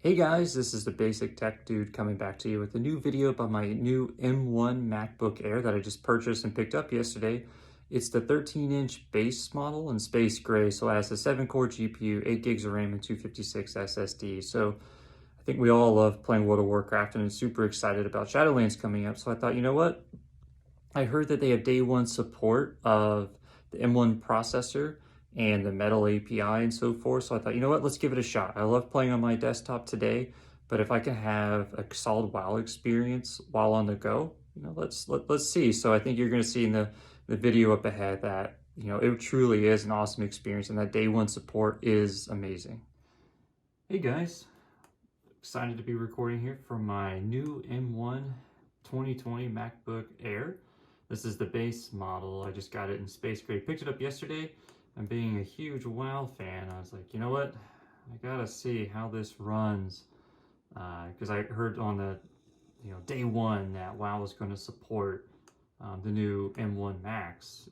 Hey guys, this is the Basic Tech Dude coming back to you with a new video about my new M1 MacBook Air that I just purchased and picked up yesterday. It's the 13-inch base model in space gray, so it has a 7-core GPU, 8 gigs of RAM, and 256 SSD. So I think we all love playing World of Warcraft and I'm super excited about Shadowlands coming up. So I thought, you know what? I heard that they have day one support of the M1 processor and the Metal API and so forth. So I thought, you know what, let's give it a shot. I love playing on my desktop today, but if I can have a solid WoW experience while on the go, let's see. So I think you're going to see in the video up ahead that it truly is an awesome experience, and that day one support is amazing. Hey guys, excited to be recording here for my new M1 2020 MacBook Air. This is the base model. I just got it in space gray. Picked it up yesterday. And being a huge WoW fan, I was like, you know what? I gotta see how this runs. Because I heard on the day one that WoW was going to support the new M1 Max,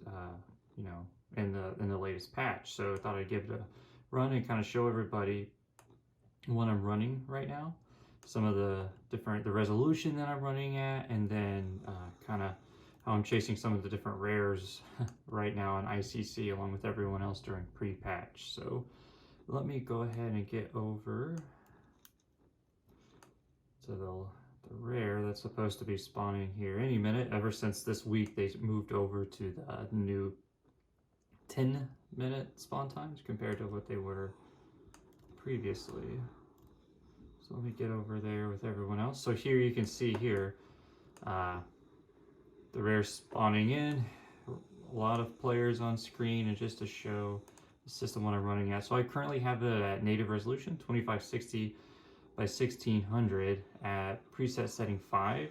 in the latest patch. So I thought I'd give it a run and kind of show everybody what I'm running right now, some of the resolution that I'm running at, and then kind of how I'm chasing some of the different rares right now in ICC along with everyone else during pre-patch. So let me go ahead and get over to the rare that's supposed to be spawning here any minute. Ever since this week, they moved over to the new 10-minute spawn times compared to what they were previously. So let me get over there with everyone else. So here you can see here, the rare spawning in, a lot of players on screen, and just to show the system what I'm running at. So I currently have it at native resolution, 2560 by 1600 at preset setting 5.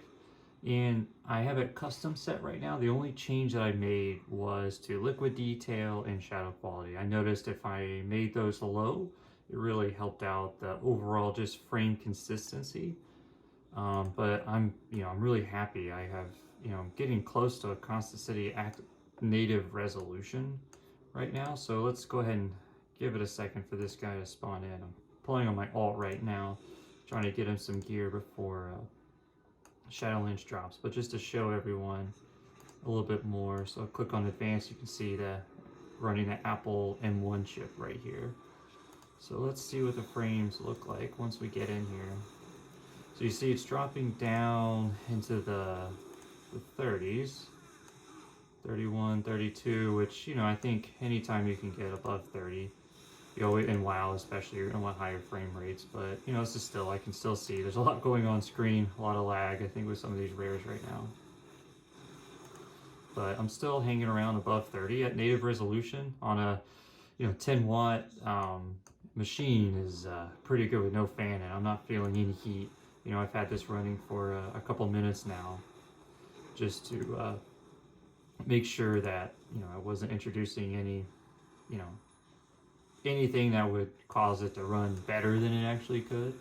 And I have it custom set right now. The only change that I made was to liquid detail and shadow quality. I noticed if I made those low, it really helped out the overall just frame consistency. But I'm really happy. I have, I'm getting close to a Constant City native resolution right now. So let's go ahead and give it a second for this guy to spawn in. I'm pulling on my alt right now, trying to get him some gear before Shadowlands drops. But just to show everyone a little bit more, so I'll click on advanced, you can see running the Apple M1 chip right here. So let's see what the frames look like once we get in here. So you see it's dropping down into the 30s, 31, 32, which, I think anytime you can get above 30, in WoW especially, you're gonna want higher frame rates. But, this is still, I can still see there's a lot going on screen, a lot of lag, I think, with some of these rares right now. But I'm still hanging around above 30 at native resolution on a, 10 watt machine is pretty good with no fan, and I'm not feeling any heat. I've had this running for a couple minutes now, just to make sure that I wasn't introducing any anything that would cause it to run better than it actually could.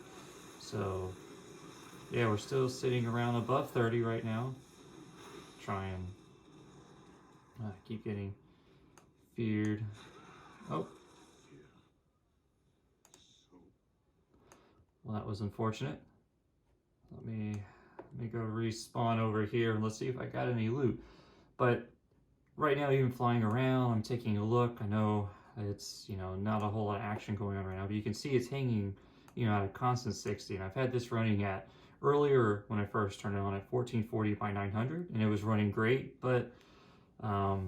So yeah, we're still sitting around above 30 right now. Try and keep getting feared. Oh, well, that was unfortunate. Let me go respawn over here and let's see if I got any loot. But right now, even flying around, I'm taking a look. I know it's, not a whole lot of action going on right now, but you can see it's hanging, at a constant 60. And I've had this running at, earlier when I first turned it on, at 1440 by 900, and it was running great. But I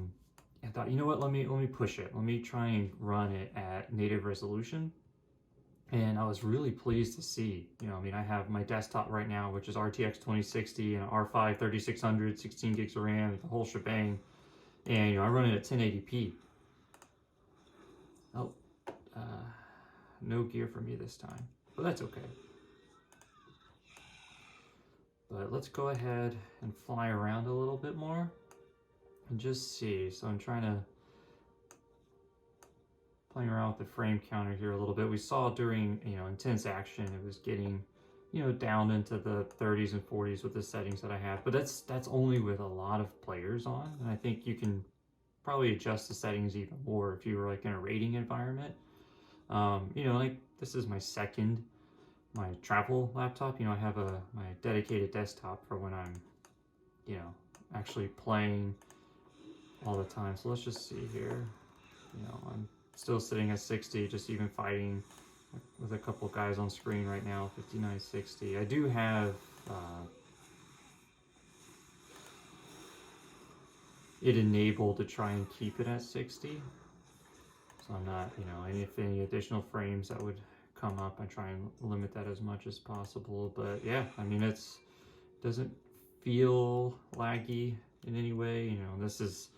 thought, you know what, let me push it. Let me try and run it at native resolution. And I was really pleased to see, I have my desktop right now, which is RTX 2060 and R5 3600, 16 gigs of RAM, the whole shebang. And, I run it at 1080p. Oh, no gear for me this time, but that's okay. But let's go ahead and fly around a little bit more and just see. So I'm playing around with the frame counter here a little bit. We saw during, intense action, it was getting, down into the 30s and 40s with the settings that I have. But that's only with a lot of players on. And I think you can probably adjust the settings even more if you were like in a raiding environment. Like this is my second my travel laptop. You know, I have my dedicated desktop for when I'm, you know, actually playing all the time. So let's just see here. You know, I'm still sitting at 60, just even fighting with a couple guys on screen right now, 5960. I do have it enabled to try and keep it at 60. So I'm not, you know, any additional frames that would come up, I try and limit that as much as possible. But yeah, I mean, it doesn't feel laggy in any way. You know, this is,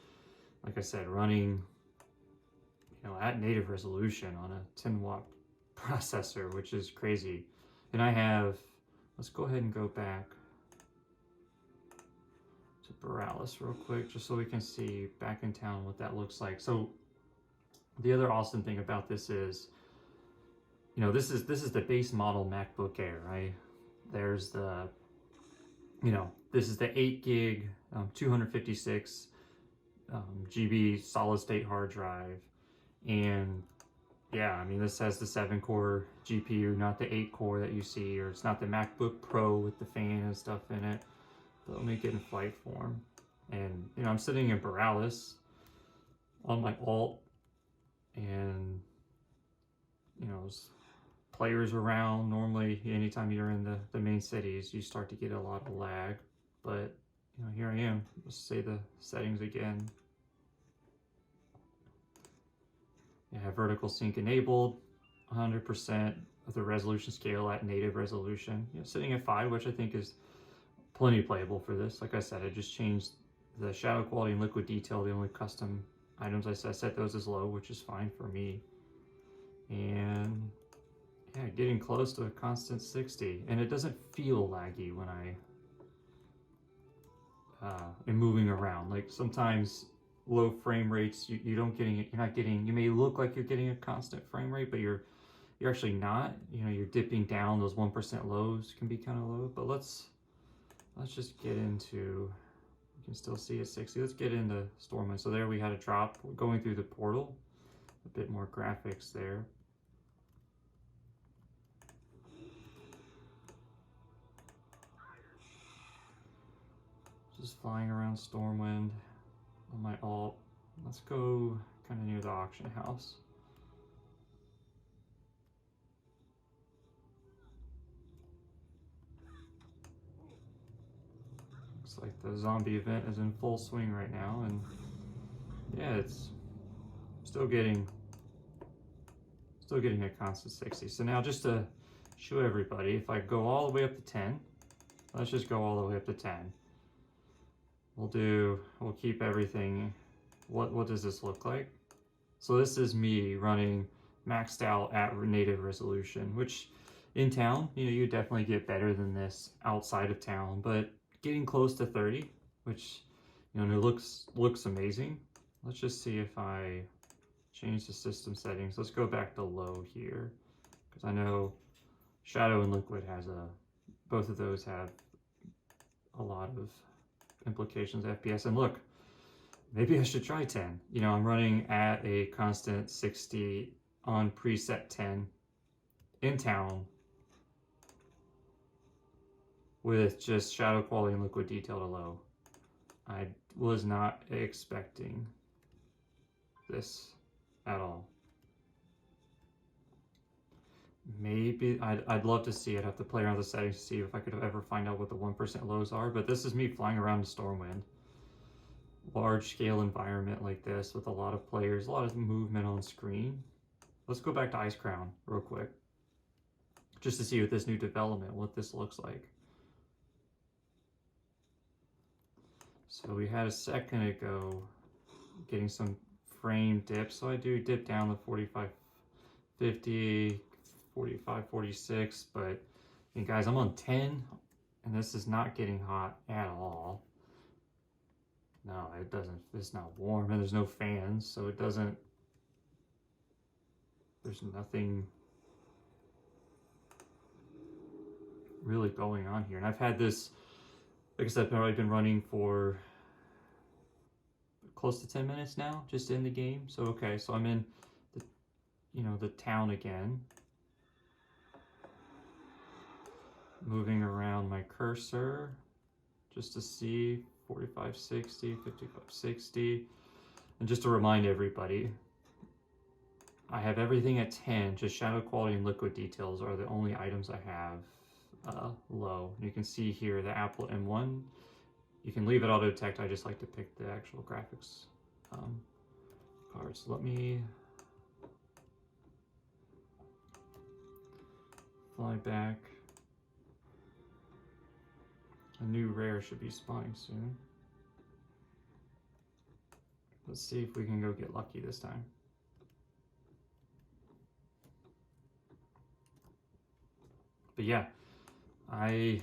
like I said, running, you know, at native resolution on a 10-watt processor, which is crazy. And I have, let's go ahead and go back to Borealis real quick, just so we can see back in town what that looks like. So the other awesome thing about this is, you know, this is the base model MacBook Air, right? There's the, you know, this is the 8 gig, 256 GB solid state hard drive. And yeah, I mean, this has the 7-core GPU, not the 8-core that you see, or it's not the MacBook Pro with the fan and stuff in it. But let me get in flight form. And, you know, I'm sitting in Borealis on my alt, and, you know, players around. Normally, anytime you're in the main cities, you start to get a lot of lag. But, you know, here I am. Let's say the settings again. I have vertical sync enabled, 100% of the resolution scale at native resolution. You know, sitting at 5, which I think is plenty playable for this. Like I said, I just changed the shadow quality and liquid detail. The only custom items I set those as low, which is fine for me. And yeah, getting close to a constant 60, and it doesn't feel laggy when I am moving around. Like sometimes low frame rates, you're not getting, you may look like you're getting a constant frame rate, but you're actually not. You know, you're dipping down. Those 1% lows can be kind of low. But let's just get into, you can still see at 60. Let's get into store mode. So there we had a drop going through the portal. A bit more graphics there. Just flying around Stormwind on my alt. Let's go kind of near the auction house. Looks like the zombie event is in full swing right now, and yeah, it's still getting a constant 60. So now just to show everybody, if I go all the way up to 10, let's just go all the way up to 10. We'll keep everything. What does this look like? So this is me running maxed out at native resolution, which in town, you know, you definitely get better than this outside of town, but getting close to 30, which, you know, it looks amazing. Let's just see if I change the system settings. Let's go back to low here, because I know shadow and liquid has both of those have a lot of implications FPS. And look, maybe I should try 10. You know, I'm running at a constant 60 on preset 10 in town with just shadow quality and liquid detail to low. I was not expecting this at all. Maybe I'd love to see it. I'd have to play around with the settings to see if I could ever find out what the 1% lows are, but this is me flying around in Stormwind. Large scale environment like this with a lot of players, a lot of movement on screen. Let's go back to Ice Crown real quick, just to see with this new development what this looks like. So we had a second ago getting some frame dips, so I do dip down to 45, 50, 45, 46, but and guys, I'm on 10 and this is not getting hot at all. No, it doesn't, it's not warm, and there's no fans, so it doesn't, there's nothing really going on here. And I've had this, like I said, I've already been running for close to 10 minutes now, just in the game. So okay, so I'm in the, you know, the town again. moving around my cursor just to see 4560, 5560. And just to remind everybody, I have everything at 10, just shadow quality and liquid details are the only items I have low. You can see here the Apple M1, you can leave it auto detect, I just like to pick the actual graphics cards. Let me fly back. A new rare should be spawning soon. Let's see if we can go get lucky this time. But yeah, I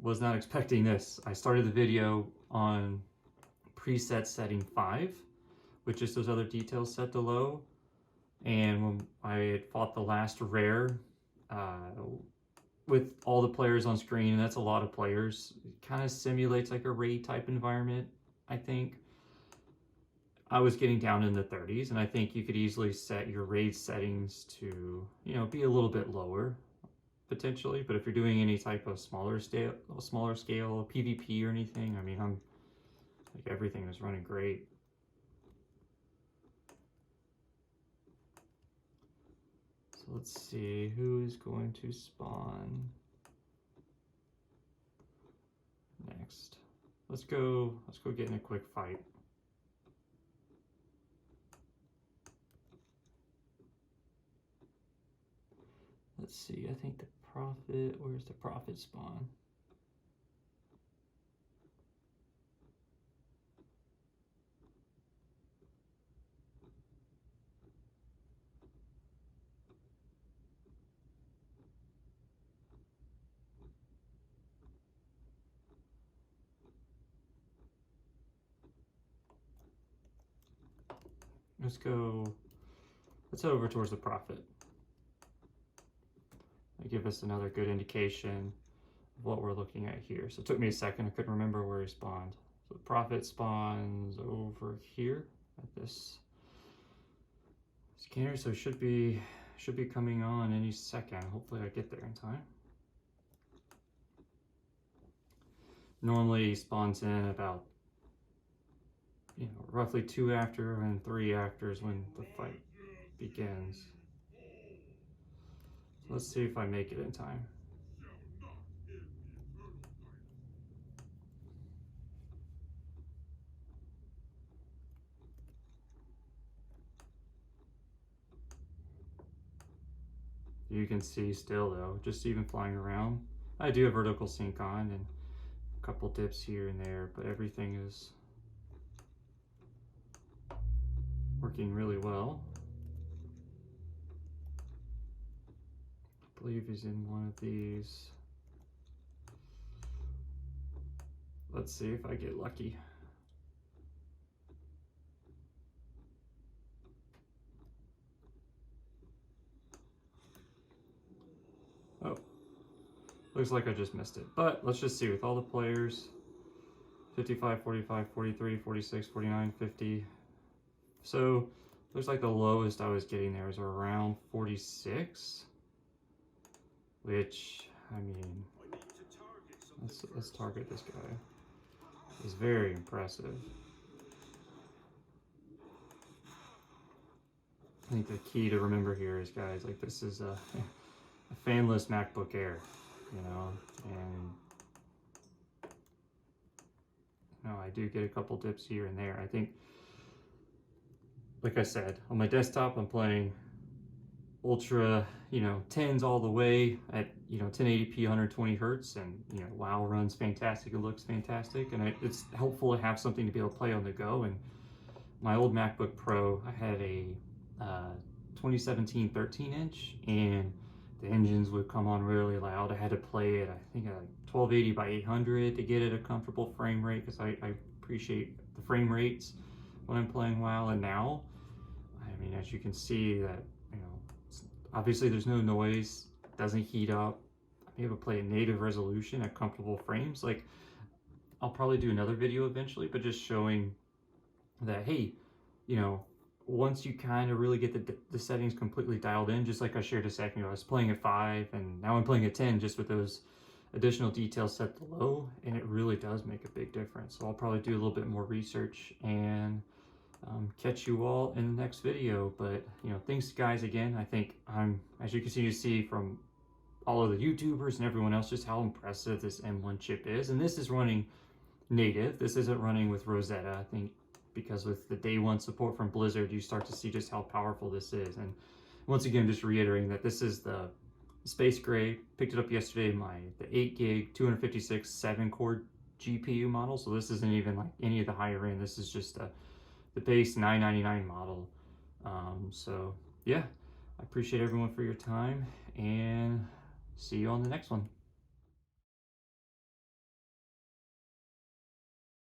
was not expecting this. I started the video on preset setting 5, which is those other details set to low. And when I had fought the last rare with all the players on screen, and that's a lot of players, it kind of simulates like a raid type environment, I think. I was getting down in the 30s, and I think you could easily set your raid settings to, you know, be a little bit lower potentially. But if you're doing any type of smaller scale PvP or anything, I mean, I'm like everything is running great. So let's see who is going to spawn next. Let's go get in a quick fight. Let's see, I think the Prophet, where's the Prophet spawn? Let's head over towards the Prophet. That'll give us another good indication of what we're looking at here. So it took me a second, I couldn't remember where he spawned. So the Prophet spawns over here at this scanner, so it should be coming on any second. Hopefully I get there in time. Normally he spawns in about, you know, roughly 2 after and 3 after is when the fight begins. So let's see if I make it in time. You can see still though, just even flying around. I do have vertical sync on and a couple dips here and there, but everything is working really well. I believe he's in one of these. Let's see if I get lucky. Oh, looks like I just missed it. But let's just see with all the players, 55, 45, 43, 46, 49, 50. So looks like the lowest I was getting there was around 46, which, I mean, let's target this guy. He's very impressive. I think the key to remember here is, guys, like this is a fanless MacBook Air, you know, and no, I do get a couple dips here and there. I think, like I said, on my desktop, I'm playing ultra, you know, 10s all the way at, you know, 1080p, 120 hertz, and, you know, WoW runs fantastic, it looks fantastic, and it's helpful to have something to be able to play on the go. And my old MacBook Pro, I had a 2017 13-inch, and the engines would come on really loud. I had to play it, I think, at 1280 by 800 to get it a comfortable frame rate, because I appreciate the frame rates when I'm playing WoW. And now, I mean, as you can see, that, you know, obviously there's no noise, it doesn't heat up. I'm able to play at native resolution at comfortable frames. Like, I'll probably do another video eventually, but just showing that, hey, you know, once you kind of really get the settings completely dialed in, just like I shared a second ago, I was playing at 5 and now I'm playing at 10 just with those additional details set below, and it really does make a big difference. So I'll probably do a little bit more research and catch you all in the next video. But thanks guys again. I think as you can see from all of the YouTubers and everyone else, just how impressive this M1 chip is. And this is running native. This isn't running with Rosetta. I think because with the day one support from Blizzard, you start to see just how powerful this is. And once again, just reiterating that this is the Space Gray. Picked it up yesterday, the 8 gig, 256, 7-core GPU model. So this isn't even like any of the higher end. This is just the base $999 model. So yeah, I appreciate everyone for your time, and see you on the next one.